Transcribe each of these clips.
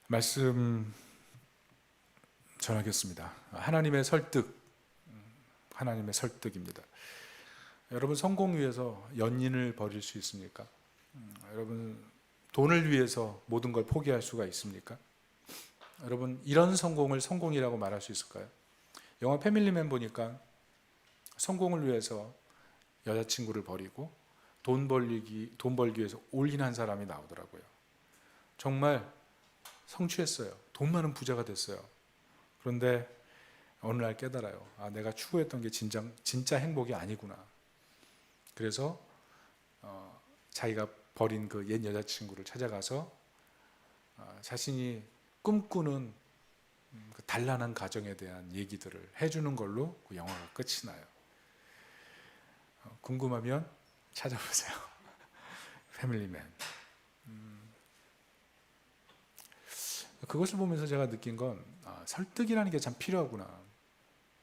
말씀 전하겠습니다. 하나님의 설득, 하나님의 설득입니다. 여러분, 성공 위해서 연인을 버릴 수 있습니까? 여러분, 돈을 위해서 모든 걸 포기할 수가 있습니까? 여러분, 이런 성공을 성공이라고 말할 수 있을까요? 영화 패밀리맨 보니까 성공을 위해서 여자친구를 버리고 돈 벌기 위해서 올인한 사람이 나오더라고요. 정말 성취했어요. 돈 많은 부자가 됐어요. 그런데 어느 날 깨달아요. 내가 추구했던 게 진짜 행복이 아니구나. 그래서 자기가 버린 그 옛 여자친구를 찾아가서 자신이 꿈꾸는 그 단란한 가정에 대한 얘기들을 해주는 걸로 그 영화가 끝이 나요. 궁금하면 찾아보세요. 패밀리맨. 그것을 보면서 제가 느낀 건 설득이라는 게 참 필요하구나.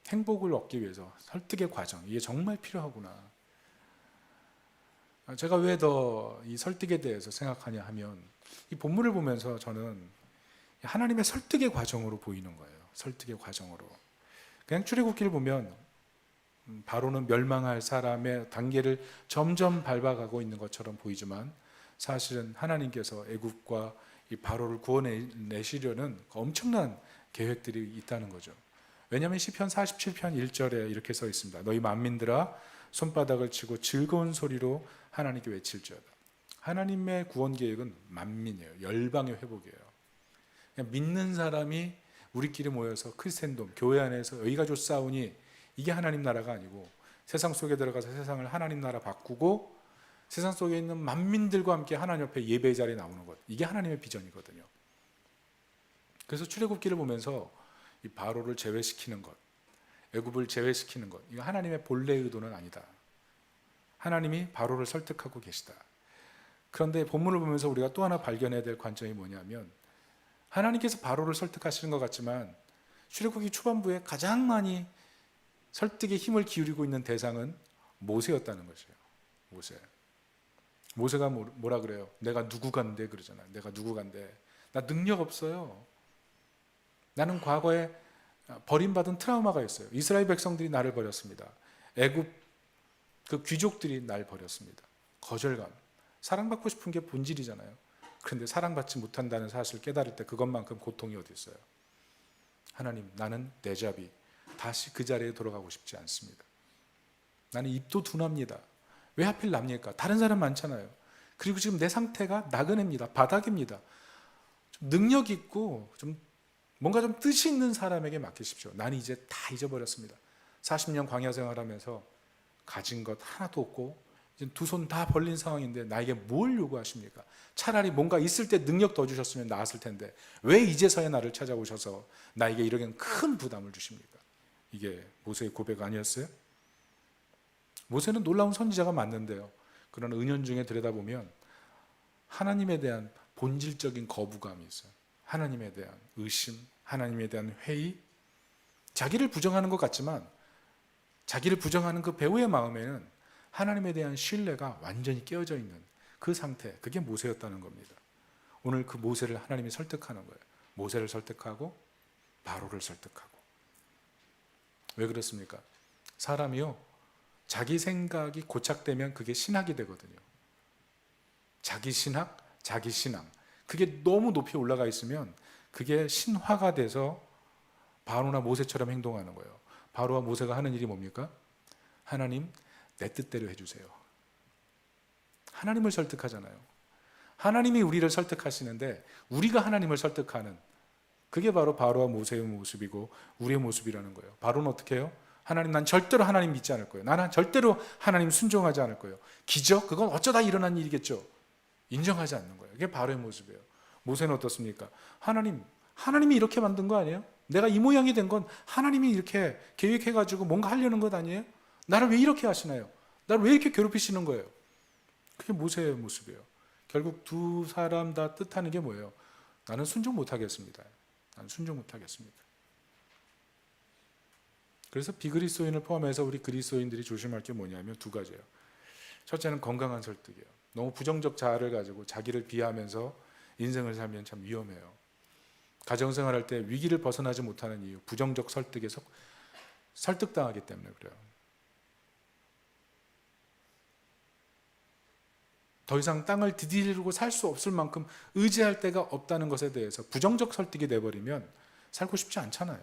행복을 얻기 위해서 설득의 과정, 이게 정말 필요하구나. 제가 왜 더 이 설득에 대해서 생각하냐 하면 이 본문을 보면서 저는 하나님의 설득의 과정으로 보이는 거예요. 설득의 과정으로. 그냥 출애굽기를 보면 바로는 멸망할 사람의 단계를 점점 밟아가고 있는 것처럼 보이지만 사실은 하나님께서 애굽과 이 바로를 구원내시려는 엄청난 계획들이 있다는 거죠. 왜냐하면 시편 47편 1절에 이렇게 써 있습니다. 너희 만민들아 손바닥을 치고 즐거운 소리로 하나님께 외칠지어다. 하나님의 구원 계획은 만민이에요. 열방의 회복이에요. 그냥 믿는 사람이 우리끼리 모여서 크리스텐돔, 교회 안에서 여기가 싸우니 이게 하나님 나라가 아니고 세상 속에 들어가서 세상을 하나님 나라 바꾸고 세상 속에 있는 만민들과 함께 하나님 옆에 예배의 자리에 나오는 것, 이게 하나님의 비전이거든요. 그래서 출애굽기를 보면서 이 바로를 제외시키는 것, 애굽을 제외시키는 것, 이거 하나님의 본래 의도는 아니다. 하나님이 바로를 설득하고 계시다. 그런데 본문을 보면서 우리가 또 하나 발견해야 될 관점이 뭐냐면 하나님께서 바로를 설득하시는 것 같지만 출애굽기 초반부에 가장 많이 설득에 힘을 기울이고 있는 대상은 모세였다는 것이에요. 모세가 뭐라 그래요? 내가 누구간데 그러잖아요. 내가 누구간데. 나 능력 없어요. 나는 과거에 버림받은 트라우마가 있어요. 이스라엘 백성들이 나를 버렸습니다. 애굽 그 귀족들이 날 버렸습니다. 거절감. 사랑받고 싶은 게 본질이잖아요. 그런데 사랑받지 못한다는 사실을 깨달을 때 그것만큼 고통이 어디 있어요? 하나님, 나는 데자비. 다시 그 자리에 돌아가고 싶지 않습니다. 나는 입도 둔합니다. 왜 하필 납니까? 다른 사람 많잖아요. 그리고 지금 내 상태가 나그네입니다. 바닥입니다. 좀 능력 있고 좀 뭔가 좀 뜻이 있는 사람에게 맡기십시오. 나는 이제 다 잊어버렸습니다. 40년 광야 생활하면서 가진 것 하나도 없고 이제 두 손 다 벌린 상황인데 나에게 뭘 요구하십니까? 차라리 뭔가 있을 때 능력 더 주셨으면 나았을 텐데 왜 이제서야 나를 찾아오셔서 나에게 이렇게 큰 부담을 주십니까? 이게 모세의 고백 아니었어요? 모세는 놀라운 선지자가 맞는데요. 그런 은연 중에 들여다보면 하나님에 대한 본질적인 거부감이 있어요. 하나님에 대한 의심, 하나님에 대한 회의, 자기를 부정하는 것 같지만 자기를 부정하는 그 배우의 마음에는 하나님에 대한 신뢰가 완전히 깨어져 있는 그 상태, 그게 모세였다는 겁니다. 오늘 그 모세를 하나님이 설득하는 거예요. 모세를 설득하고 바로를 설득하고. 왜 그렇습니까? 사람이요, 자기 생각이 고착되면 그게 신학이 되거든요. 자기 신학, 자기 신앙. 그게 너무 높이 올라가 있으면 그게 신화가 돼서 바로나 모세처럼 행동하는 거예요. 바로와 모세가 하는 일이 뭡니까? 하나님, 내 뜻대로 해주세요. 하나님을 설득하잖아요. 하나님이 우리를 설득하시는데 우리가 하나님을 설득하는, 그게 바로 바로와 모세의 모습이고 우리의 모습이라는 거예요. 바로는 어떻게 해요? 하나님, 난 절대로 하나님 믿지 않을 거예요. 나는 절대로 하나님 순종하지 않을 거예요. 기적? 그건 어쩌다 일어난 일이겠죠. 인정하지 않는 거예요. 그게 바로의 모습이에요. 모세는 어떻습니까? 하나님이 이렇게 만든 거 아니에요? 내가 이 모양이 된 건 하나님이 이렇게 계획해가지고 뭔가 하려는 것 아니에요? 나를 왜 이렇게 하시나요? 나를 왜 이렇게 괴롭히시는 거예요? 그게 모세의 모습이에요. 결국 두 사람 다 뜻하는 게 뭐예요? 나는 순종 못하겠습니다. 나는 순종 못하겠습니다. 그래서 비그리스도인을 포함해서 우리 그리스도인들이 조심할 게 뭐냐면 두 가지예요. 첫째는 건강한 설득이에요. 너무 부정적 자아를 가지고 자기를 비하하면서 인생을 살면 참 위험해요. 가정생활할 때 위기를 벗어나지 못하는 이유, 부정적 설득에 설득당하기 때문에 그래요. 더 이상 땅을 디디르고 살 수 없을 만큼 의지할 데가 없다는 것에 대해서 부정적 설득이 돼버리면 살고 싶지 않잖아요.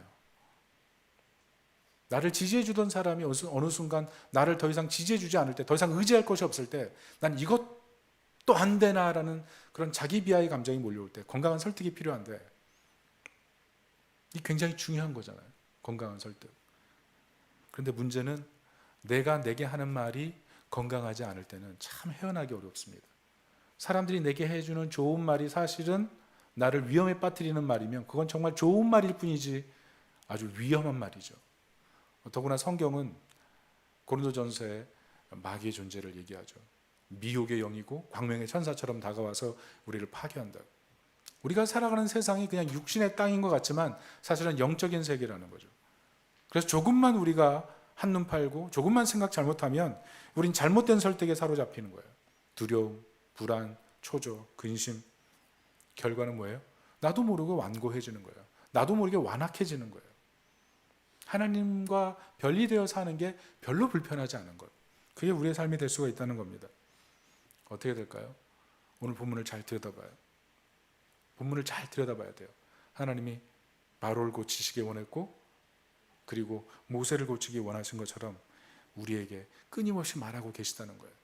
나를 지지해주던 사람이 어느 순간 나를 더 이상 지지해주지 않을 때, 더 이상 의지할 것이 없을 때, 난 이것도 안 되나라는 그런 자기 비하의 감정이 몰려올 때 건강한 설득이 필요한데, 이 굉장히 중요한 거잖아요. 건강한 설득. 그런데 문제는 내가 내게 하는 말이 건강하지 않을 때는 참 헤어나기 어렵습니다. 사람들이 내게 해주는 좋은 말이 사실은 나를 위험에 빠뜨리는 말이면 그건 정말 좋은 말일 뿐이지 아주 위험한 말이죠. 더구나 성경은 고린도전서에 마귀의 존재를 얘기하죠. 미혹의 영이고 광명의 천사처럼 다가와서 우리를 파괴한다. 우리가 살아가는 세상이 그냥 육신의 땅인 것 같지만 사실은 영적인 세계라는 거죠. 그래서 조금만 우리가 한눈 팔고 조금만 생각 잘못하면 우린 잘못된 설득에 사로잡히는 거예요. 두려움, 불안, 초조, 근심. 결과는 뭐예요? 나도 모르게 완고해지는 거예요. 나도 모르게 완악해지는 거예요. 하나님과 별리되어 사는 게 별로 불편하지 않은 것. 그게 우리의 삶이 될 수가 있다는 겁니다. 어떻게 될까요? 오늘 본문을 잘 들여다봐요. 본문을 잘 들여다봐야 돼요. 하나님이 바로를 고치시기 원했고 그리고 모세를 고치기 원하신 것처럼 우리에게 끊임없이 말하고 계시다는 거예요.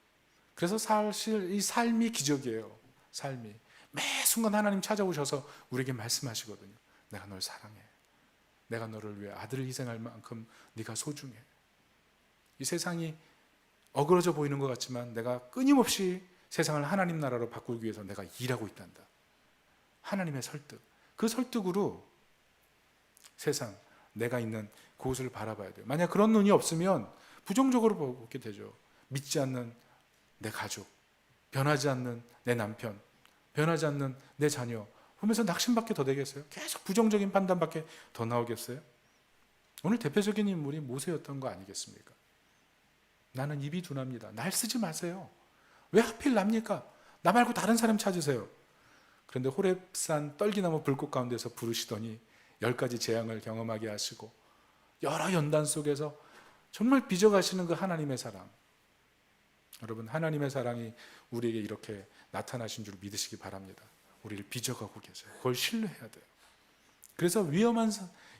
그래서 사실 이 삶이 기적이에요. 삶이 매 순간 하나님 찾아오셔서 우리에게 말씀하시거든요. 내가 널 사랑해. 내가 너를 위해 아들을 희생할 만큼 네가 소중해. 이 세상이 어그러져 보이는 것 같지만 내가 끊임없이 세상을 하나님 나라로 바꾸기 위해서 내가 일하고 있단다. 하나님의 설득. 그 설득으로 세상, 내가 있는 그곳을 바라봐야 돼요. 만약 그런 눈이 없으면 부정적으로 보게 되죠. 믿지 않는 내 가족, 변하지 않는 내 남편, 변하지 않는 내 자녀 보면서 낙심밖에 더 되겠어요? 계속 부정적인 판단밖에 더 나오겠어요? 오늘 대표적인 인물이 모세였던 거 아니겠습니까? 나는 입이 둔합니다. 날 쓰지 마세요. 왜 하필 납니까? 나 말고 다른 사람 찾으세요. 그런데 호렙산 떨기나무 불꽃 가운데서 부르시더니 10가지 재앙을 경험하게 하시고 여러 연단 속에서 정말 빚어가시는 그 하나님의 사랑. 여러분, 하나님의 사랑이 우리에게 이렇게 나타나신 줄 믿으시기 바랍니다. 우리를 빚어가고 계세요. 그걸 신뢰해야 돼요. 그래서 위험한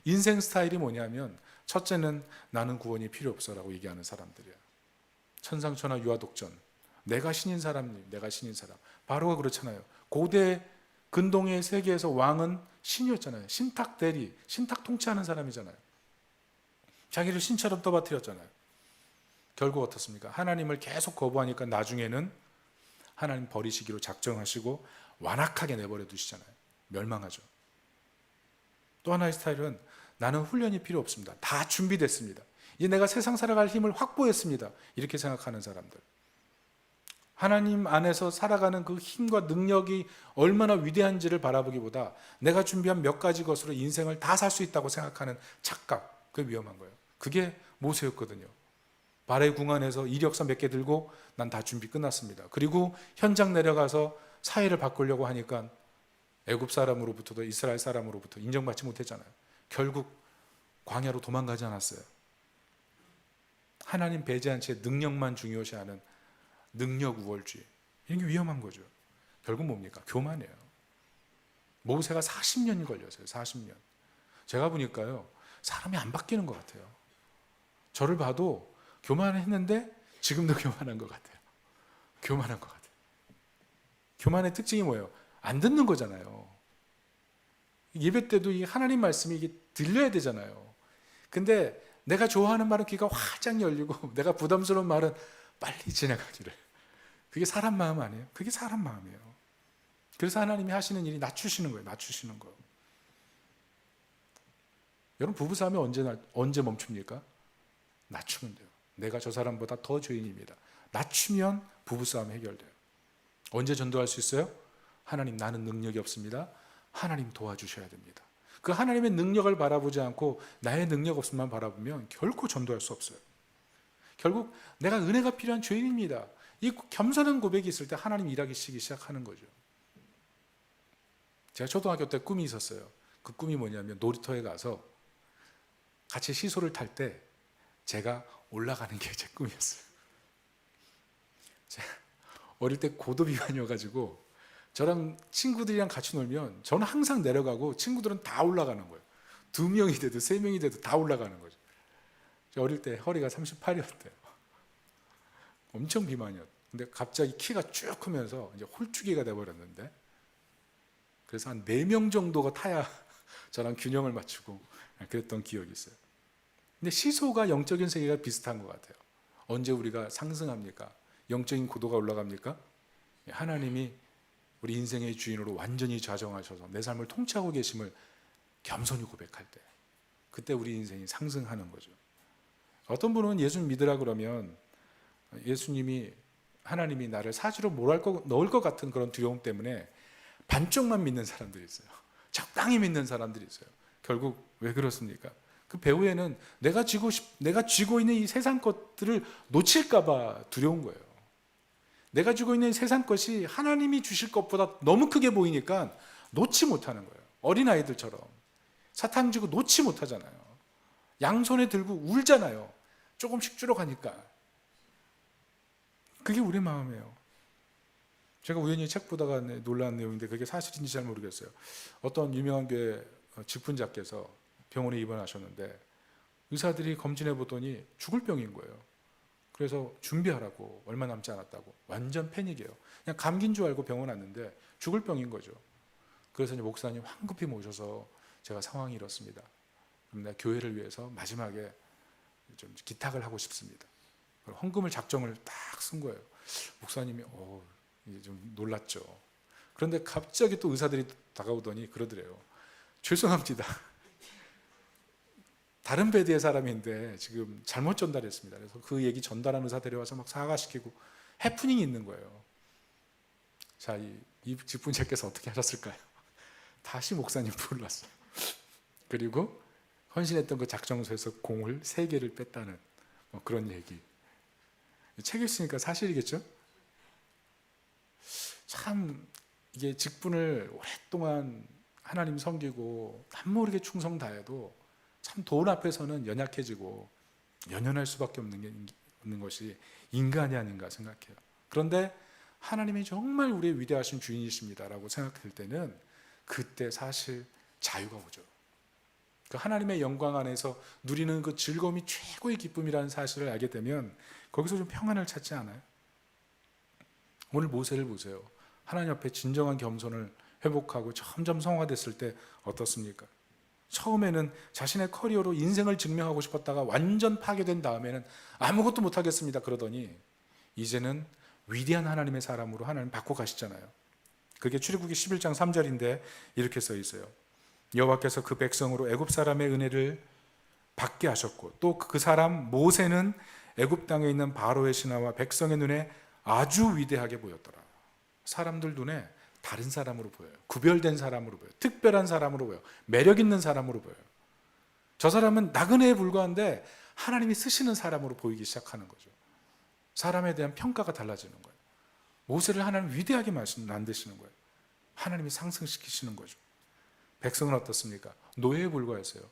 인생 스타일이 뭐냐면 첫째는 나는 구원이 필요 없어라고 얘기하는 사람들이야. 천상천하 유아독전. 내가 신인 사람, 내가 신인 사람. 바로가 그렇잖아요. 고대 근동의 세계에서 왕은 신이었잖아요. 신탁 대리, 신탁 통치하는 사람이잖아요. 자기를 신처럼 떠받들였잖아요. 결국 어떻습니까? 하나님을 계속 거부하니까 나중에는 하나님 버리시기로 작정하시고 완악하게 내버려 두시잖아요. 멸망하죠. 또 하나의 스타일은 나는 훈련이 필요 없습니다. 다 준비됐습니다. 이제 내가 세상 살아갈 힘을 확보했습니다. 이렇게 생각하는 사람들. 하나님 안에서 살아가는 그 힘과 능력이 얼마나 위대한지를 바라보기보다 내가 준비한 몇 가지 것으로 인생을 다 살 수 있다고 생각하는 착각. 그게 위험한 거예요. 그게 모세였거든요. 발의 궁안에서 이력서 몇 개 들고 난 다 준비 끝났습니다. 그리고 현장 내려가서 사회를 바꾸려고 하니까 애굽 사람으로부터도 이스라엘 사람으로부터 인정받지 못했잖아요. 결국 광야로 도망가지 않았어요. 하나님 배제한 채 능력만 중요시하는 능력 우월주의. 이게 위험한 거죠. 결국 뭡니까? 교만이에요. 모세가 40년이 걸렸어요. 40년. 제가 보니까요. 사람이 안 바뀌는 것 같아요. 저를 봐도 교만했는데 지금도 교만한 것 같아요. 교만한 것 같아요. 교만의 특징이 뭐예요? 안 듣는 거잖아요. 예배 때도 이 하나님 말씀이 이게 들려야 되잖아요. 근데 내가 좋아하는 말은 귀가 활짝 열리고 내가 부담스러운 말은 빨리 지나가기를. 그게 사람 마음 아니에요? 그게 사람 마음이에요. 그래서 하나님이 하시는 일이 낮추시는 거예요. 낮추시는 거. 여러분 부부싸움이 언제 멈춥니까? 낮추면 돼요. 내가 저 사람보다 더 죄인입니다. 낮추면 부부싸움 해결돼요. 언제 전도할 수 있어요? 하나님 나는 능력이 없습니다. 하나님 도와주셔야 됩니다. 그 하나님의 능력을 바라보지 않고 나의 능력 없음만 바라보면 결코 전도할 수 없어요. 결국 내가 은혜가 필요한 죄인입니다. 이 겸손한 고백이 있을 때 하나님 일하기 시작하는 거죠. 제가 초등학교 때 꿈이 있었어요. 그 꿈이 뭐냐면 놀이터에 가서 같이 시소를 탈 때 제가 올라가는 게 제 꿈이었어요. 제가 어릴 때 고도비만이어가지고 저랑 친구들이랑 같이 놀면 저는 항상 내려가고 친구들은 다 올라가는 거예요. 2명이 돼도 3명이 돼도 다 올라가는 거죠. 저 어릴 때 허리가 38이었대요. 엄청 비만이었어요. 근데 갑자기 키가 쭉 크면서 이제 홀쭉이가 돼버렸는데, 그래서 한 4명 정도가 타야 저랑 균형을 맞추고 그랬던 기억이 있어요. 근데 시소가 영적인 세계가 비슷한 것 같아요. 언제 우리가 상승합니까? 영적인 고도가 올라갑니까? 하나님이 우리 인생의 주인으로 완전히 좌정하셔서 내 삶을 통치하고 계심을 겸손히 고백할 때, 그때 우리 인생이 상승하는 거죠. 어떤 분은 예수 믿으라 그러면 예수님이, 하나님이 나를 사지로 넣을 것 같은 그런 두려움 때문에 반쪽만 믿는 사람들이 있어요. 적당히 믿는 사람들이 있어요. 결국 왜 그렇습니까? 그 배후에는 내가 쥐고 있는 이 세상 것들을 놓칠까 봐 두려운 거예요. 내가 쥐고 있는 세상 것이 하나님이 주실 것보다 너무 크게 보이니까 놓지 못하는 거예요. 어린아이들처럼 사탕 쥐고 놓지 못하잖아요. 양손에 들고 울잖아요. 조금씩 줄어가니까. 그게 우리 마음이에요. 제가 우연히 책 보다가 놀란 내용인데 그게 사실인지 잘 모르겠어요. 어떤 유명한 교회 직분자께서 병원에 입원하셨는데 의사들이 검진해 보더니 죽을 병인 거예요. 그래서 준비하라고, 얼마 남지 않았다고. 완전 패닉이에요. 그냥 감기인 줄 알고 병원 왔는데 죽을 병인 거죠. 그래서 이제 목사님 황급히 모셔서 제가 상황이 이렇습니다. 그럼 내가 교회를 위해서 마지막에 좀 기탁을 하고 싶습니다. 헌금을 작정을 딱 쓴 거예요. 목사님이 이제 좀 놀랐죠. 그런데 갑자기 또 의사들이 다가오더니 그러더래요. 죄송합니다. 다른 베드의 사람인데 지금 잘못 전달했습니다. 그래서 그 얘기 전달한 의사 데려와서 막 사과시키고 해프닝이 있는 거예요. 자, 이 직분자께서 어떻게 하셨을까요? 다시 목사님 불렀어요. 그리고 헌신했던 그 작정서에서 공을 3개를 뺐다는 그런 얘기. 책 읽으니까 사실이겠죠? 참 이게 직분을 오랫동안 하나님 섬기고 남모르게 충성 다해도 참 돈 앞에서는 연약해지고 연연할 수밖에 없는 것이 인간이 아닌가 생각해요. 그런데 하나님이 정말 우리의 위대하신 주인이십니다라고 생각할 때는 그때 사실 자유가 오죠. 그 하나님의 영광 안에서 누리는 그 즐거움이 최고의 기쁨이라는 사실을 알게 되면 거기서 좀 평안을 찾지 않아요? 오늘 모세를 보세요. 하나님 앞에 진정한 겸손을 회복하고 점점 성화됐을 때 어떻습니까? 처음에는 자신의 커리어로 인생을 증명하고 싶었다가 완전 파괴된 다음에는 아무것도 못하겠습니다 그러더니 이제는 위대한 하나님의 사람으로 하나님 바꿔 가시잖아요. 그게 출애굽기 11장 3절인데 이렇게 써 있어요. 여호와께서 그 백성으로 애굽 사람의 은혜를 받게 하셨고 또 그 사람 모세는 애굽 땅에 있는 바로의 신하와 백성의 눈에 아주 위대하게 보였더라. 사람들 눈에 다른 사람으로 보여요. 구별된 사람으로 보여요. 특별한 사람으로 보여요. 매력 있는 사람으로 보여요. 저 사람은 나그네에 불과한데 하나님이 쓰시는 사람으로 보이기 시작하는 거죠. 사람에 대한 평가가 달라지는 거예요. 모세를 하나님 위대하게 만드시는 거예요. 하나님이 상승시키시는 거죠. 백성은 어떻습니까? 노예에 불과했어요.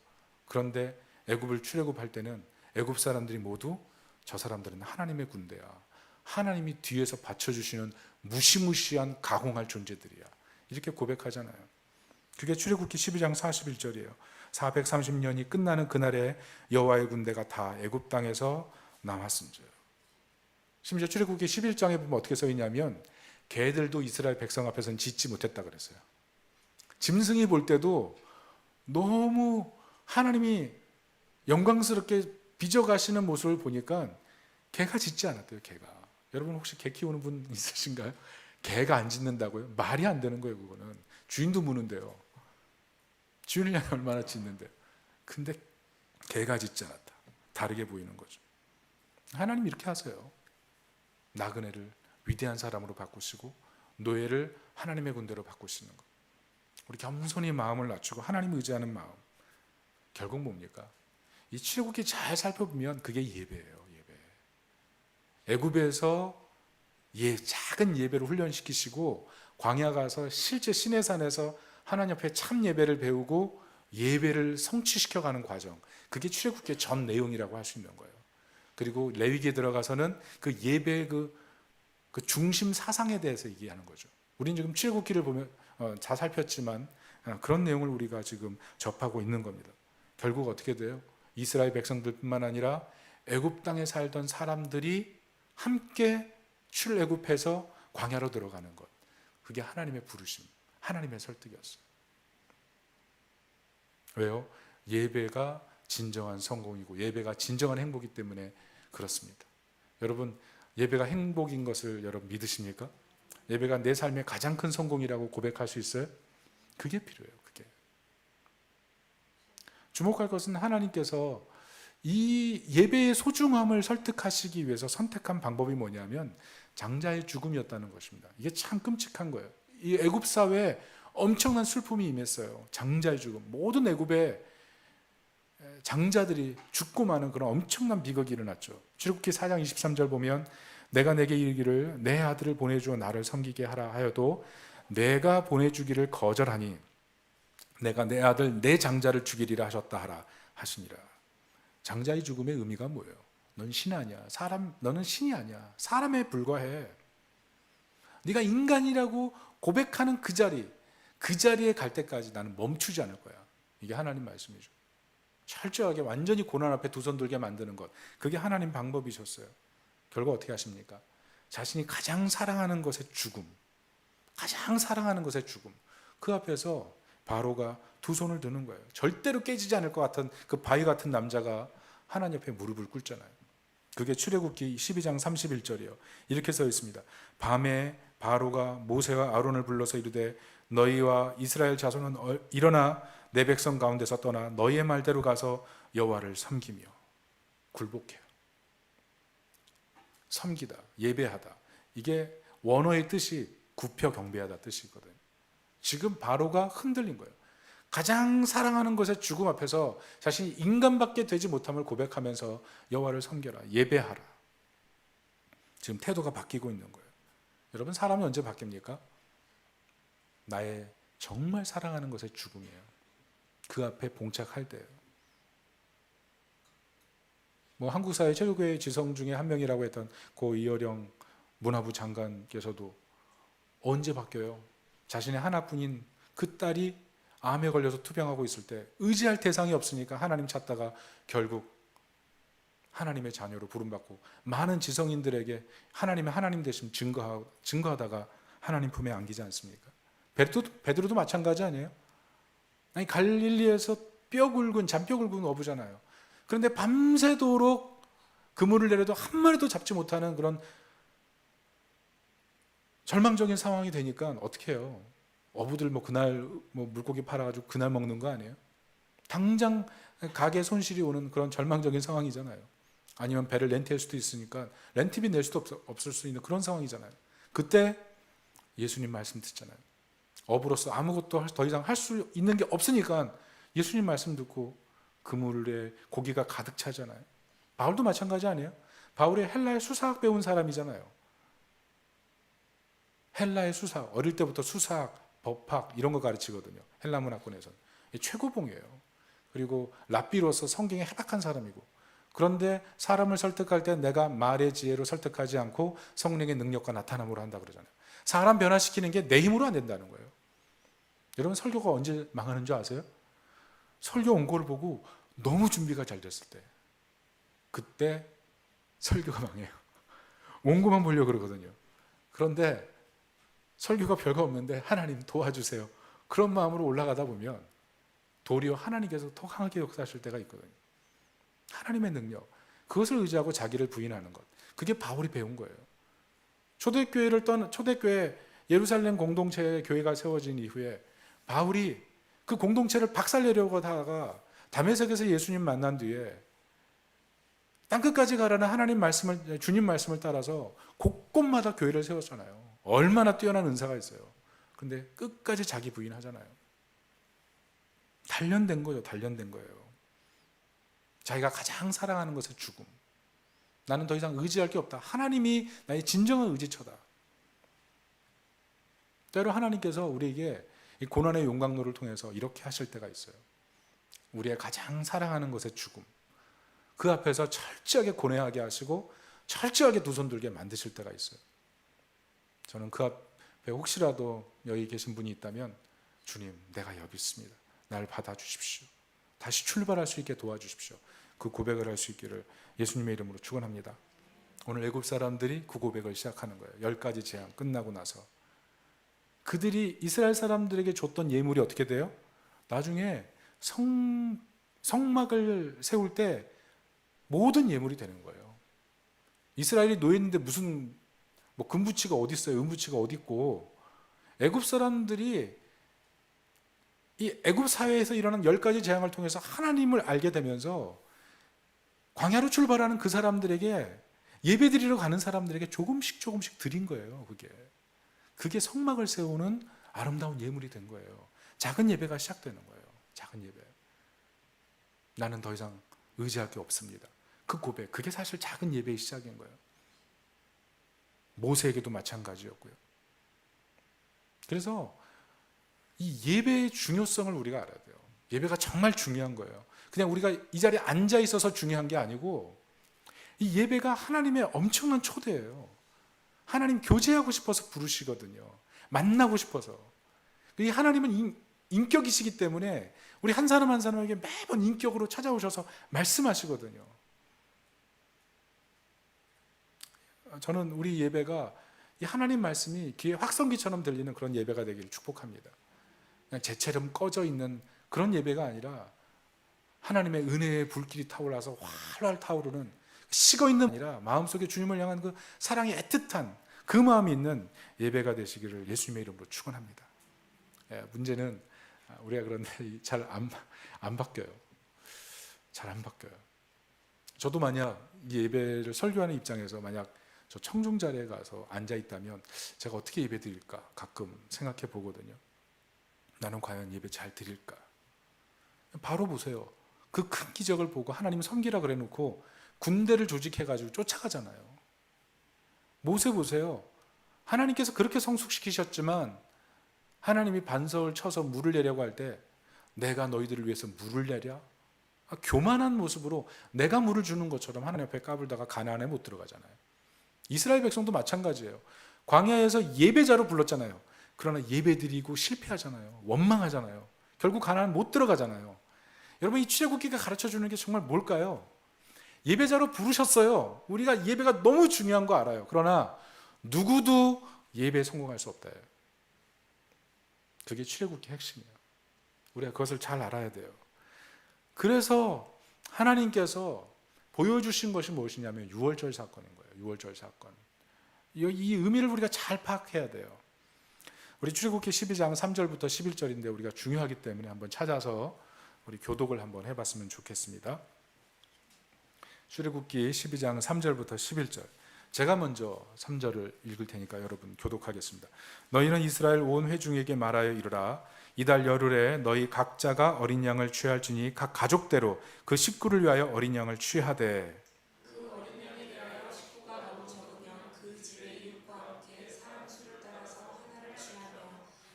그런데 애굽을 출애굽할 때는 애굽 사람들이 모두 저 사람들은 하나님의 군대야. 하나님이 뒤에서 받쳐주시는 무시무시한 가공할 존재들이야. 이렇게 고백하잖아요. 그게 출애굽기 12장 41절이에요. 430년이 끝나는 그날에 여호와의 군대가 다 애굽 땅에서 남았음즉. 심지어 출애굽기 11장에 보면 어떻게 써 있냐면 개들도 이스라엘 백성 앞에서는 짖지 못했다 그랬어요. 짐승이 볼 때도 너무 하나님이 영광스럽게 빚어가시는 모습을 보니까 개가 짖지 않았대요. 개가. 여러분 혹시 개 키우는 분 있으신가요? 개가 안 짖는다고요? 말이 안 되는 거예요. 그거는 주인도 무는데요. 주인을 향해 얼마나 짖는데요. 근데 개가 짖지 않았다. 다르게 보이는 거죠. 하나님 이렇게 하세요. 나그네를 위대한 사람으로 바꾸시고 노예를 하나님의 군대로 바꾸시는 것. 우리 겸손히 마음을 낮추고 하나님 의지하는 마음. 결국 뭡니까? 이 출애굽기 잘 살펴보면 그게 예배예요. 애굽에서 작은 예배를 훈련시키시고 광야 가서 실제 시내산에서 하나님 앞에 참 예배를 배우고 예배를 성취시켜가는 과정, 그게 출애굽기의 전 내용이라고 할 수 있는 거예요. 그리고 레위기에 들어가서는 그 예배의 그 중심 사상에 대해서 얘기하는 거죠. 우리는 지금 출애굽기를 보면 다 살폈지만 그런 내용을 우리가 지금 접하고 있는 겁니다. 결국 어떻게 돼요? 이스라엘 백성들뿐만 아니라 애굽 땅에 살던 사람들이 함께 출애굽해서 광야로 들어가는 것, 그게 하나님의 부르심, 하나님의 설득이었어요. 왜요? 예배가 진정한 성공이고 예배가 진정한 행복이기 때문에 그렇습니다. 여러분, 예배가 행복인 것을 여러분 믿으십니까? 예배가 내 삶의 가장 큰 성공이라고 고백할 수 있어요? 그게 필요해요. 그게. 주목할 것은 하나님께서 이 예배의 소중함을 설득하시기 위해서 선택한 방법이 뭐냐면 장자의 죽음이었다는 것입니다. 이게 참 끔찍한 거예요. 이 애굽 사회에 엄청난 슬픔이 임했어요. 장자의 죽음. 모든 애굽의 장자들이 죽고 마는 그런 엄청난 비극이 일어났죠. 출애굽기 4장 23절 보면 내가 내게 이르기를 내 아들을 보내주어 나를 섬기게 하라 하여도 내가 보내주기를 거절하니 내가 내 아들 내 장자를 죽이리라 하셨다 하라 하시니라. 장자의 죽음의 의미가 뭐예요? 넌 신 아니야. 너는 신이 아니야. 사람에 불과해. 네가 인간이라고 고백하는 그 자리에 갈 때까지 나는 멈추지 않을 거야. 이게 하나님 말씀이죠. 철저하게 완전히 고난 앞에 두 손 들게 만드는 것, 그게 하나님 방법이셨어요. 결국 어떻게 하십니까? 자신이 가장 사랑하는 것의 죽음, 가장 사랑하는 것의 죽음, 그 앞에서 바로가 두 손을 드는 거예요. 절대로 깨지지 않을 것 같은 그 바위 같은 남자가 하나님 옆에 무릎을 꿇잖아요. 그게 출애굽기 12장 31절이에요. 이렇게 써 있습니다. 밤에 바로가 모세와 아론을 불러서 이르되 너희와 이스라엘 자손은 일어나 내 백성 가운데서 떠나 너희의 말대로 가서 여호와를 섬기며 굴복해요. 섬기다, 예배하다. 이게 원어의 뜻이 굽혀 경배하다 뜻이거든요. 지금 바로가 흔들린 거예요. 가장 사랑하는 것의 죽음 앞에서 자신이 인간밖에 되지 못함을 고백하면서 여호와를 섬겨라, 예배하라. 지금 태도가 바뀌고 있는 거예요. 여러분, 사람이 언제 바뀝니까? 나의 정말 사랑하는 것의 죽음이에요. 그 앞에 봉착할 때예요. 한국 사회 최고의 지성 중에 한 명이라고 했던 고 이어령 문화부 장관께서도 언제 바뀌어요? 자신의 하나뿐인 그 딸이 암에 걸려서 투병하고 있을 때 의지할 대상이 없으니까 하나님 찾다가 결국 하나님의 자녀로 부름받고 많은 지성인들에게 하나님의 하나님 되심 증거하다가 하나님 품에 안기지 않습니까? 베드로도 마찬가지 아니에요? 아니, 갈릴리에서 잔뼈 굵은 어부잖아요. 그런데 밤새도록 그물을 내려도 한 마리도 잡지 못하는 그런 절망적인 상황이 되니까 어떻게 해요? 어부들 그날 물고기 팔아가지고 그날 먹는 거 아니에요? 당장 가게 손실이 오는 그런 절망적인 상황이잖아요. 아니면 배를 렌트할 수도 있으니까 렌트비 낼 수도 없을 수 있는 그런 상황이잖아요. 그때 예수님 말씀 듣잖아요. 어부로서 아무것도 더 이상 할 수 있는 게 없으니까 예수님 말씀 듣고 그물에 고기가 가득 차잖아요. 바울도 마찬가지 아니에요? 바울이 헬라의 수사학 배운 사람이잖아요. 헬라의 수사학, 어릴 때부터 수사학, 법학 이런 거 가르치거든요. 헬라 문화권에서는 최고봉이에요. 그리고 랍비로서 성경에 해박한 사람이고, 그런데 사람을 설득할 때 내가 말의 지혜로 설득하지 않고 성령의 능력과 나타남으로 한다 그러잖아요. 사람 변화시키는 게 내 힘으로 안 된다는 거예요. 여러분, 설교가 언제 망하는 줄 아세요? 설교 원고를 보고 너무 준비가 잘 됐을 때, 그때 설교가 망해요. 원고만 보려고 그러거든요. 그런데 설교가 별거 없는데 하나님 도와주세요, 그런 마음으로 올라가다 보면 도리어 하나님께서 더 강하게 역사하실 때가 있거든요. 하나님의 능력, 그것을 의지하고 자기를 부인하는 것, 그게 바울이 배운 거예요. 초대교회 예루살렘 공동체의 교회가 세워진 이후에 바울이 그 공동체를 박살내려고 하다가 다메섹에서 예수님 만난 뒤에 땅끝까지 가라는 주님 말씀을 따라서 곳곳마다 교회를 세웠잖아요. 얼마나 뛰어난 은사가 있어요. 근데 끝까지 자기 부인하잖아요. 단련된 거예요. 자기가 가장 사랑하는 것의 죽음. 나는 더 이상 의지할 게 없다. 하나님이 나의 진정한 의지처다. 때로 하나님께서 우리에게 이 고난의 용광로를 통해서 이렇게 하실 때가 있어요. 우리의 가장 사랑하는 것의 죽음, 그 앞에서 철저하게 고뇌하게 하시고 철저하게 두 손 들게 만드실 때가 있어요. 저는 그 앞에 혹시라도 여기 계신 분이 있다면, 주님, 내가 여기 있습니다. 날 받아주십시오. 다시 출발할 수 있게 도와주십시오. 그 고백을 할 수 있기를 예수님의 이름으로 축원합니다. 오늘 애굽 사람들이 그 고백을 시작하는 거예요. 10가지 재앙 끝나고 나서 그들이 이스라엘 사람들에게 줬던 예물이 어떻게 돼요? 나중에 성막을 세울 때 모든 예물이 되는 거예요. 이스라엘이 노예인데 무슨 뭐 금부치가 어디 있어요? 은부치가 어디 있고. 애굽 사람들이 이 애굽 사회에서 일어난 10가지 재앙을 통해서 하나님을 알게 되면서 광야로 출발하는 그 사람들에게, 예배드리러 가는 사람들에게 조금씩 드린 거예요. 그게 성막을 세우는 아름다운 예물이 된 거예요. 작은 예배가 시작되는 거예요. 작은 예배. 나는 더 이상 의지할 게 없습니다. 그 고백, 그게 사실 작은 예배의 시작인 거예요. 모세에게도 마찬가지였고요. 그래서 이 예배의 중요성을 우리가 알아야 돼요. 예배가 정말 중요한 거예요. 그냥 우리가 이 자리에 앉아 있어서 중요한 게 아니고, 이 예배가 하나님의 엄청난 초대예요. 하나님 교제하고 싶어서 부르시거든요. 만나고 싶어서. 이 하나님은 인격이시기 때문에 우리 한 사람 한 사람에게 매번 인격으로 찾아오셔서 말씀하시거든요. 저는 우리 예배가 이 하나님 말씀이 귀에 확성기처럼 들리는 그런 예배가 되기를 축복합니다. 그냥 재처럼 꺼져 있는 그런 예배가 아니라 하나님의 은혜의 불길이 타올라서 활활 타오르는, 식어있는 아니라 마음속에 주님을 향한 그 사랑이 애틋한 그 마음이 있는 예배가 되시기를 예수님의 이름으로 축원합니다. 문제는 우리가 그런데 잘 안 바뀌어요. 잘 안 바뀌어요. 저도 만약 이 예배를 설교하는 입장에서 만약 저 청중 자리에 가서 앉아 있다면 제가 어떻게 예배 드릴까 가끔 생각해 보거든요. 나는 과연 예배 잘 드릴까? 바로 보세요. 그 큰 기적을 보고 하나님 섬기라 그래 놓고 군대를 조직해가지고 쫓아가잖아요. 모세 보세요. 하나님께서 그렇게 성숙시키셨지만 하나님이 반석을 쳐서 물을 내려고 할 때 내가 너희들을 위해서 물을 내랴? 교만한 모습으로 내가 물을 주는 것처럼 하나님 앞에 까불다가 가나안에 못 들어가잖아요. 이스라엘 백성도 마찬가지예요. 광야에서 예배자로 불렀잖아요. 그러나 예배드리고 실패하잖아요. 원망하잖아요. 결국 가나안 못 들어가잖아요. 여러분, 이 출애굽기가 가르쳐주는 게 정말 뭘까요? 예배자로 부르셨어요. 우리가 예배가 너무 중요한 거 알아요. 그러나 누구도 예배에 성공할 수 없다. 그게 출애굽기 핵심이에요. 우리가 그것을 잘 알아야 돼요. 그래서 하나님께서 보여주신 것이 무엇이냐면 유월절 사건인 거예요. 유월절 사건. 이 의미를 우리가 잘 파악해야 돼요. 우리 출애굽기 12장 3절부터 11절인데 우리가 중요하기 때문에 한번 찾아서 우리 교독을 한번 해봤으면 좋겠습니다. 출애굽기 12장 3절부터 11절. 제가 먼저 3절을 읽을 테니까 여러분 교독하겠습니다. 너희는 이스라엘 온 회중에게 말하여 이르라. 이달 열흘에 너희 각자가 어린 양을 취할지니 각 가족대로 그 식구를 위하여 어린 양을 취하되, 그 어린 양에 대하여 식구가 너무 적으면 그 집의 이웃과 함께 사람 수를 따라서 하나를 취하며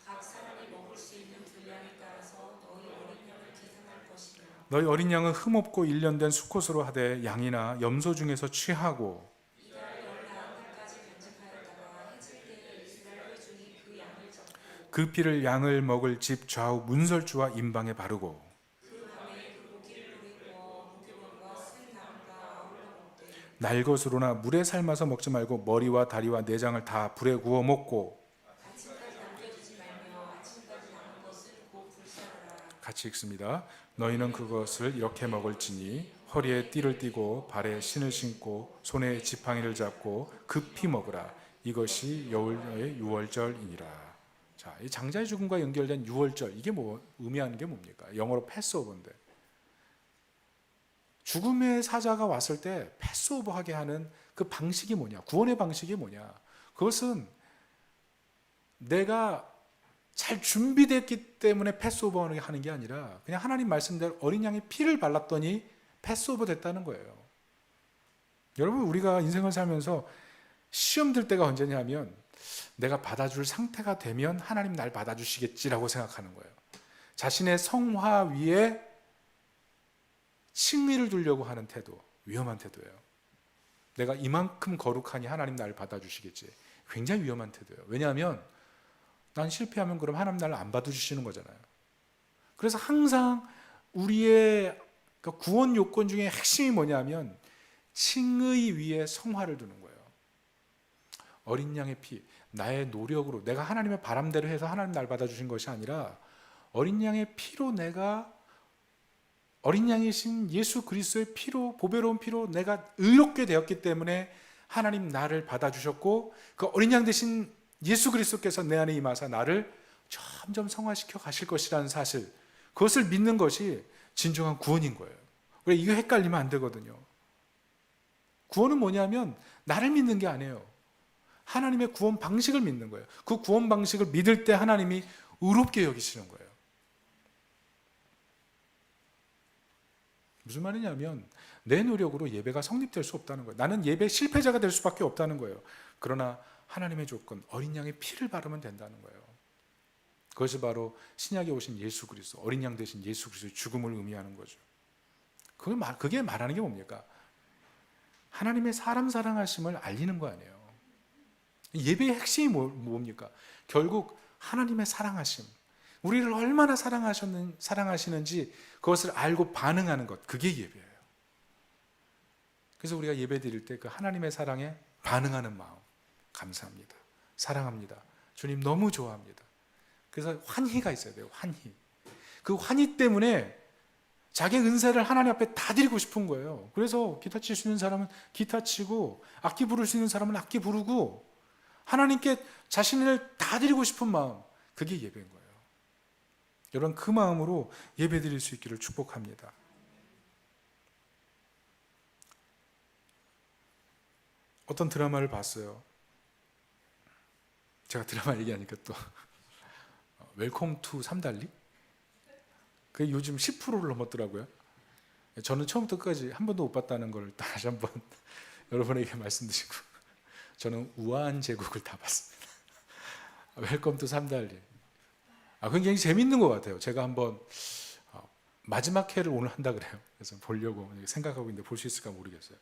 각 사람이 먹을 수 있는 분량에 따라서 너희 어린 양을 계산할 것이며, 너희 어린 양은 흠없고 일련된 수컷으로 하되 양이나 염소 중에서 취하고, 이달 14날까지 간직하였다가 해질 때에 이스라엘 회중이 그 양을 잡고 그 피를 양을 먹을 집 좌우 문설주와 임방에 바르고, 그 밤에 그 고기를 노리고 무교병과 쓴 나무가 아울러 먹되 날것으로나 물에 삶아서 먹지 말고 머리와 다리와 내장을 다 불에 구워 먹고. 아침까지 남겨두지 말며 아침까지 남은 것은 곧 불사르라. 같이 읽습니다. 너희는 그것을 이렇게 먹을지니 허리에 띠를 띠고 발에 신을 신고 손에 지팡이를 잡고 급히 먹으라. 이것이 여호와의 유월절이니라. 자, 이 장자의 죽음과 연결된 유월절, 이게 뭐 의미하는 게 뭡니까? 영어로 패스오버인데, 죽음의 사자가 왔을 때 패스오버하게 하는 그 방식이 뭐냐? 구원의 방식이 뭐냐? 그것은 내가 잘 준비됐기 때문에 패스오버 하는 게 아니라 그냥 하나님 말씀대로 어린 양의 피를 발랐더니 패스오버 됐다는 거예요. 여러분, 우리가 인생을 살면서 시험 들 때가 언제냐 하면 내가 받아줄 상태가 되면 하나님 날 받아주시겠지라고 생각하는 거예요. 자신의 성화 위에 칭의를 두려고 하는 태도, 위험한 태도예요. 내가 이만큼 거룩하니 하나님 나를 받아주시겠지. 굉장히 위험한 태도예요. 왜냐하면 난 실패하면 그럼 하나님 나를 안 받아주시는 거잖아요. 그래서 항상 우리의 구원 요건 중에 핵심이 뭐냐면 칭의 위에 성화를 두는 거예요. 어린 양의 피, 나의 노력으로 내가 하나님의 바람대로 해서 하나님 날 받아주신 것이 아니라 어린 양의 피로 내가 어린 양이신 예수 그리스도의 피로 보배로운 피로 내가 의롭게 되었기 때문에 하나님 나를 받아주셨고 그 어린 양 대신 예수 그리스도께서 내 안에 임하사 나를 점점 성화시켜 가실 것이라는 사실, 그것을 믿는 것이 진정한 구원인 거예요. 왜 이거 헷갈리면 안 되거든요. 구원은 뭐냐면 나를 믿는 게 아니에요. 하나님의 구원 방식을 믿는 거예요. 그 구원 방식을 믿을 때 하나님이 의롭게 여기시는 거예요. 무슨 말이냐면 내 노력으로 예배가 성립될 수 없다는 거예요. 나는 예배 실패자가 될 수밖에 없다는 거예요. 그러나 하나님의 조건, 어린 양의 피를 바르면 된다는 거예요. 그것이 바로 신약에 오신 예수 그리스도, 어린 양 대신 예수 그리스도의 죽음을 의미하는 거죠. 그게 말하는 게 뭡니까? 하나님의 사람 사랑하심을 알리는 거 아니에요. 예배의 핵심이 뭡니까? 결국 하나님의 사랑하심, 우리를 얼마나 사랑하시는지 그것을 알고 반응하는 것, 그게 예배예요. 그래서 우리가 예배 드릴 때 그 하나님의 사랑에 반응하는 마음, 감사합니다, 사랑합니다, 주님 너무 좋아합니다. 그래서 환희가 있어야 돼요. 환희. 그 환희 때문에 자기 은사를 하나님 앞에 다 드리고 싶은 거예요. 그래서 기타 칠 수 있는 사람은 기타 치고 악기 부를 수 있는 사람은 악기 부르고 하나님께 자신을 다 드리고 싶은 마음, 그게 예배인 거예요. 여러분 그 마음으로 예배 드릴 수 있기를 축복합니다. 어떤 드라마를 봤어요. 제가 드라마 얘기하니까 또 웰컴 투 삼달리? 그게 요즘 10%를 넘었더라고요. 저는 처음부터 끝까지 한 번도 못 봤다는 걸 다시 한번 여러분에게 말씀드리고, 저는 우아한 제국을 다 봤습니다. 웰컴 투 삼달리. 굉장히 재밌는 것 같아요. 제가 한번 마지막 회를 오늘 한다 그래요. 그래서 보려고 생각하고 있는데 볼 수 있을까 모르겠어요.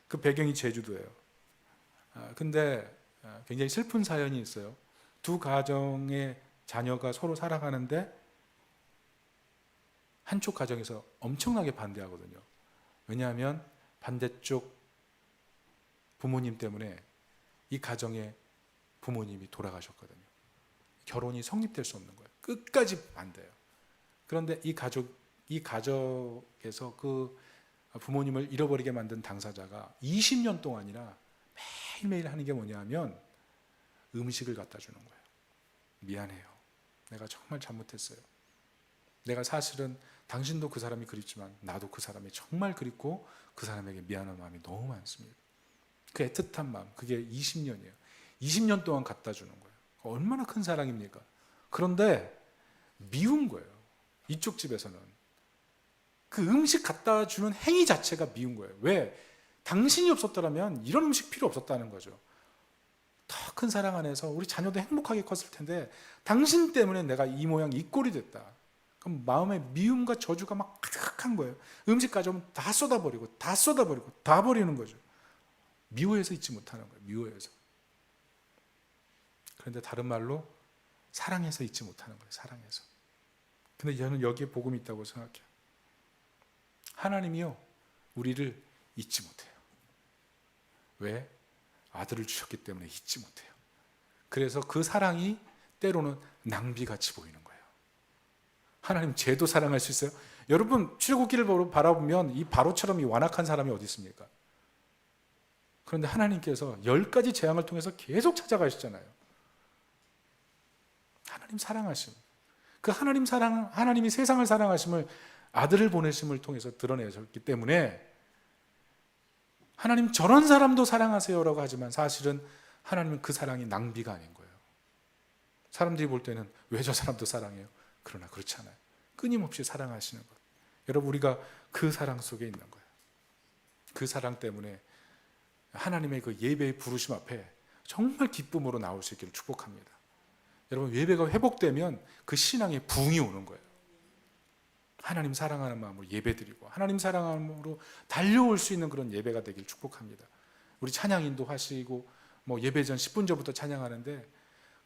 그 배경이 제주도예요. 근데 굉장히 슬픈 사연이 있어요. 두 가정의 자녀가 서로 살아가는데 한쪽 가정에서 엄청나게 반대하거든요. 왜냐하면 반대쪽 부모님 때문에 이 가정의 부모님이 돌아가셨거든요. 결혼이 성립될 수 없는 거예요. 끝까지 반대해요. 그런데 이 가족에서 그 부모님을 잃어버리게 만든 당사자가 20년 동안이나 매일매일 하는 게 뭐냐면 음식을 갖다 주는 거예요. 미안해요. 내가 정말 잘못했어요. 내가 사실은 당신도 그 사람이 그립지만 나도 그 사람이 정말 그립고 그 사람에게 미안한 마음이 너무 많습니다. 그 애틋한 마음, 그게 20년이에요. 20년 동안 갖다 주는 거예요. 얼마나 큰 사랑입니까? 그런데 미운 거예요. 이쪽 집에서는. 그 음식 갖다 주는 행위 자체가 미운 거예요. 왜? 당신이 없었더라면 이런 음식 필요 없었다는 거죠. 더 큰 사랑 안에서 우리 자녀도 행복하게 컸을 텐데 당신 때문에 내가 이 모양 이 꼴이 됐다. 그럼 마음에 미움과 저주가 막 가득한 거예요. 음식 가져오면 다 쏟아버리고 다 버리는 거죠. 미워해서 잊지 못하는 거예요. 미워해서. 그런데 다른 말로 사랑해서 잊지 못하는 거예요. 사랑해서. 근데 저는 여기에 복음이 있다고 생각해요. 하나님이요, 우리를 잊지 못해요. 왜? 아들을 주셨기 때문에 잊지 못해요. 그래서 그 사랑이 때로는 낭비같이 보이는 거예요. 하나님 죄도 사랑할 수 있어요? 여러분 출애굽기를 바라보면 이 바로처럼 이 완악한 사람이 어디 있습니까? 그런데 하나님께서 10가지 재앙을 통해서 계속 찾아가시잖아요. 하나님 사랑하심. 그 하나님이 세상을 사랑하심을 아들을 보내심을 통해서 드러내셨기 때문에 하나님 저런 사람도 사랑하세요라고 하지만 사실은 하나님은 그 사랑이 낭비가 아닌 거예요. 사람들이 볼 때는 왜 저 사람도 사랑해요? 그러나 그렇지 않아요. 끊임없이 사랑하시는 것. 여러분 우리가 그 사랑 속에 있는 거예요. 그 사랑 때문에 하나님의 그 예배의 부르심 앞에 정말 기쁨으로 나올 수 있기를 축복합니다. 여러분, 예배가 회복되면 그 신앙의 부흥이 오는 거예요. 하나님 사랑하는 마음으로 예배드리고 하나님 사랑하는 마음으로 달려올 수 있는 그런 예배가 되길 축복합니다. 우리 찬양 인도하시고 예배 전 10분 전부터 찬양하는데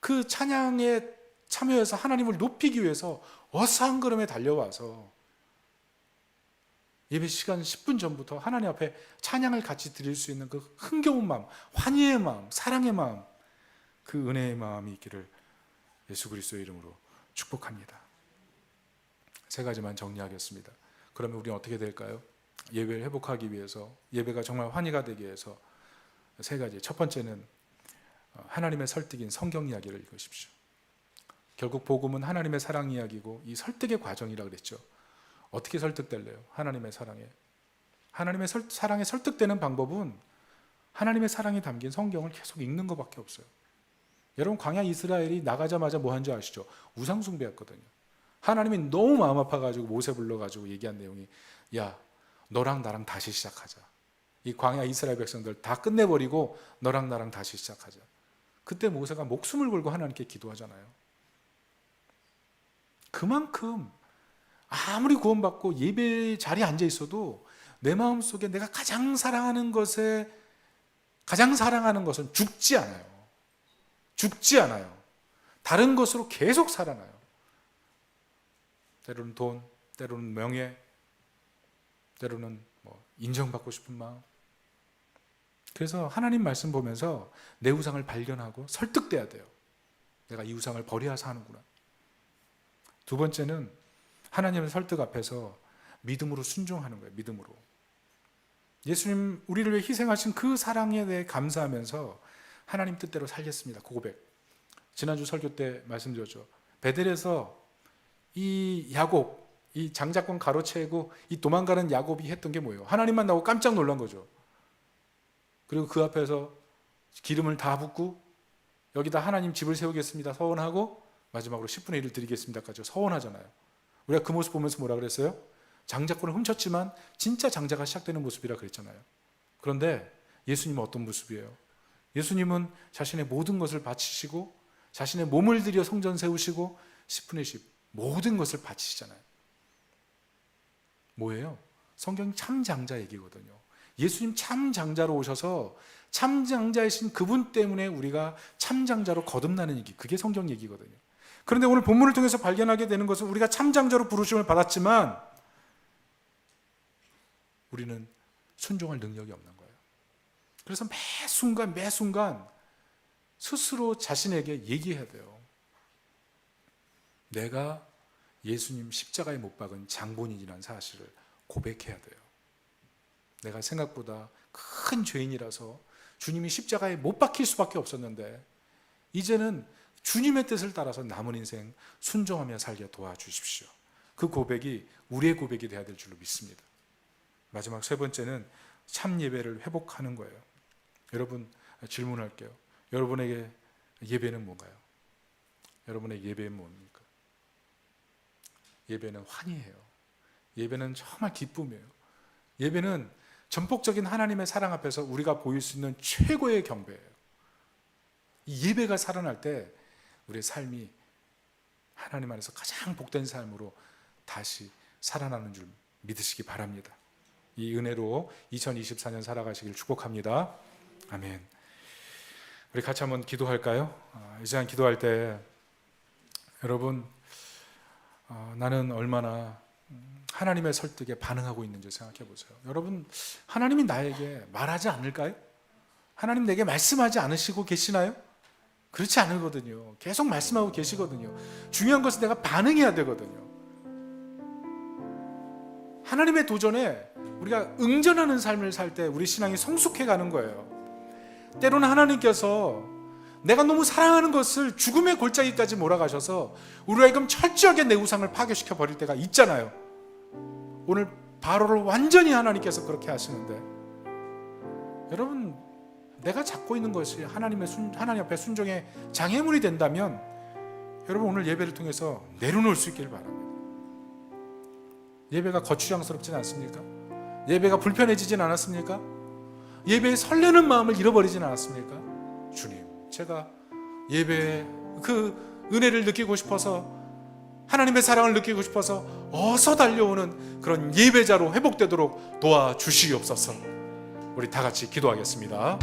그 찬양에 참여해서 하나님을 높이기 위해서 어서 한 걸음에 달려와서 예배 시간 10분 전부터 하나님 앞에 찬양을 같이 드릴 수 있는 그 흥겨운 마음, 환희의 마음, 사랑의 마음, 그 은혜의 마음이 있기를 예수 그리스도의 이름으로 축복합니다. 3가지만 정리하겠습니다. 그러면 우리는 어떻게 될까요? 예배를 회복하기 위해서, 예배가 정말 환희가 되기 위해서 3가지. 첫 번째는 하나님의 설득인 성경 이야기를 읽으십시오. 결국 복음은 하나님의 사랑 이야기고 이 설득의 과정이라고 그랬죠. 어떻게 설득될래요? 하나님의 사랑에. 하나님의 사랑에 설득되는 방법은 하나님의 사랑이 담긴 성경을 계속 읽는 것밖에 없어요. 여러분, 광야 이스라엘이 나가자마자 뭐 한 줄 아시죠? 우상 숭배했거든요. 하나님이 너무 마음 아파가지고 모세 불러가지고 얘기한 내용이, 야, 너랑 나랑 다시 시작하자. 이 광야 이스라엘 백성들 다 끝내버리고 너랑 나랑 다시 시작하자. 그때 모세가 목숨을 걸고 하나님께 기도하잖아요. 그만큼 아무리 구원받고 예배 자리에 앉아 있어도 내 마음속에 내가 가장 사랑하는 것은 죽지 않아요. 죽지 않아요. 다른 것으로 계속 살아나요. 때로는 돈, 때로는 명예, 때로는 인정받고 싶은 마음. 그래서 하나님 말씀 보면서 내 우상을 발견하고 설득돼야 돼요. 내가 이 우상을 버려야 하는구나. 2번째는 하나님의 설득 앞에서 믿음으로 순종하는 거예요. 믿음으로. 예수님 우리를 위해 희생하신 그 사랑에 대해 감사하면서 하나님 뜻대로 살겠습니다. 그 고백. 지난주 설교 때 말씀드렸죠. 베델에서 이 야곱, 이 장자권 가로채고 이 도망가는 야곱이 했던 게 뭐예요? 하나님만 나오고 깜짝 놀란 거죠. 그리고 그 앞에서 기름을 다 붓고 여기다 하나님 집을 세우겠습니다. 서원하고 마지막으로 10분의 1을 드리겠습니다까지 서원하잖아요. 우리가 그 모습 보면서 뭐라 그랬어요? 장자권을 훔쳤지만 진짜 장자가 시작되는 모습이라 그랬잖아요. 그런데 예수님은 어떤 모습이에요? 예수님은 자신의 모든 것을 바치시고 자신의 몸을 들여 성전 세우시고 10분의 10 모든 것을 바치시잖아요. 뭐예요? 성경 참 장자 얘기거든요. 예수님 참 장자로 오셔서 참 장자이신 그분 때문에 우리가 참 장자로 거듭나는 얘기, 그게 성경 얘기거든요. 그런데 오늘 본문을 통해서 발견하게 되는 것은 우리가 참 장자로 부르심을 받았지만 우리는 순종할 능력이 없는 거예요. 그래서 매 순간 스스로 자신에게 얘기해야 돼요. 내가 예수님 십자가에 못 박은 장본인이라는 사실을 고백해야 돼요. 내가 생각보다 큰 죄인이라서 주님이 십자가에 못 박힐 수밖에 없었는데 이제는 주님의 뜻을 따라서 남은 인생 순종하며 살게 도와주십시오. 그 고백이 우리의 고백이 되어야 될 줄로 믿습니다. 마지막 3번째는 참 예배를 회복하는 거예요. 여러분, 질문할게요. 여러분에게 예배는 뭔가요? 여러분의 예배는 뭡니까? 예배는 환희예요. 예배는 정말 기쁨이에요. 예배는 전폭적인 하나님의 사랑 앞에서 우리가 보일 수 있는 최고의 경배예요. 이 예배가 살아날 때 우리의 삶이 하나님 안에서 가장 복된 삶으로 다시 살아나는 줄 믿으시기 바랍니다. 이 은혜로 2024년 살아가시길 축복합니다. 아멘. 우리 같이 한번 기도할까요? 이 시간 기도할 때 여러분, 나는 얼마나 하나님의 설득에 반응하고 있는지 생각해 보세요. 여러분, 하나님이 나에게 말하지 않을까요? 하나님 내게 말씀하지 않으시고 계시나요? 그렇지 않거든요. 계속 말씀하고 계시거든요. 중요한 것은 내가 반응해야 되거든요. 하나님의 도전에 우리가 응전하는 삶을 살 때 우리 신앙이 성숙해 가는 거예요. 때로는 하나님께서 내가 너무 사랑하는 것을 죽음의 골짜기까지 몰아가셔서 우리가 지금 철저하게 내 우상을 파괴시켜 버릴 때가 있잖아요. 오늘 바로를 완전히 하나님께서 그렇게 하시는데, 여러분, 내가 잡고 있는 것이 하나님 앞에 순종의 장애물이 된다면 여러분 오늘 예배를 통해서 내려놓을 수 있기를 바랍니다. 예배가 거추장스럽진 않습니까? 예배가 불편해지진 않았습니까? 예배에 설레는 마음을 잃어버리진 않았습니까? 주님, 제가 예배의 그 은혜를 느끼고 싶어서, 하나님의 사랑을 느끼고 싶어서 어서 달려오는 그런 예배자로 회복되도록 도와주시옵소서. 우리 다 같이 기도하겠습니다.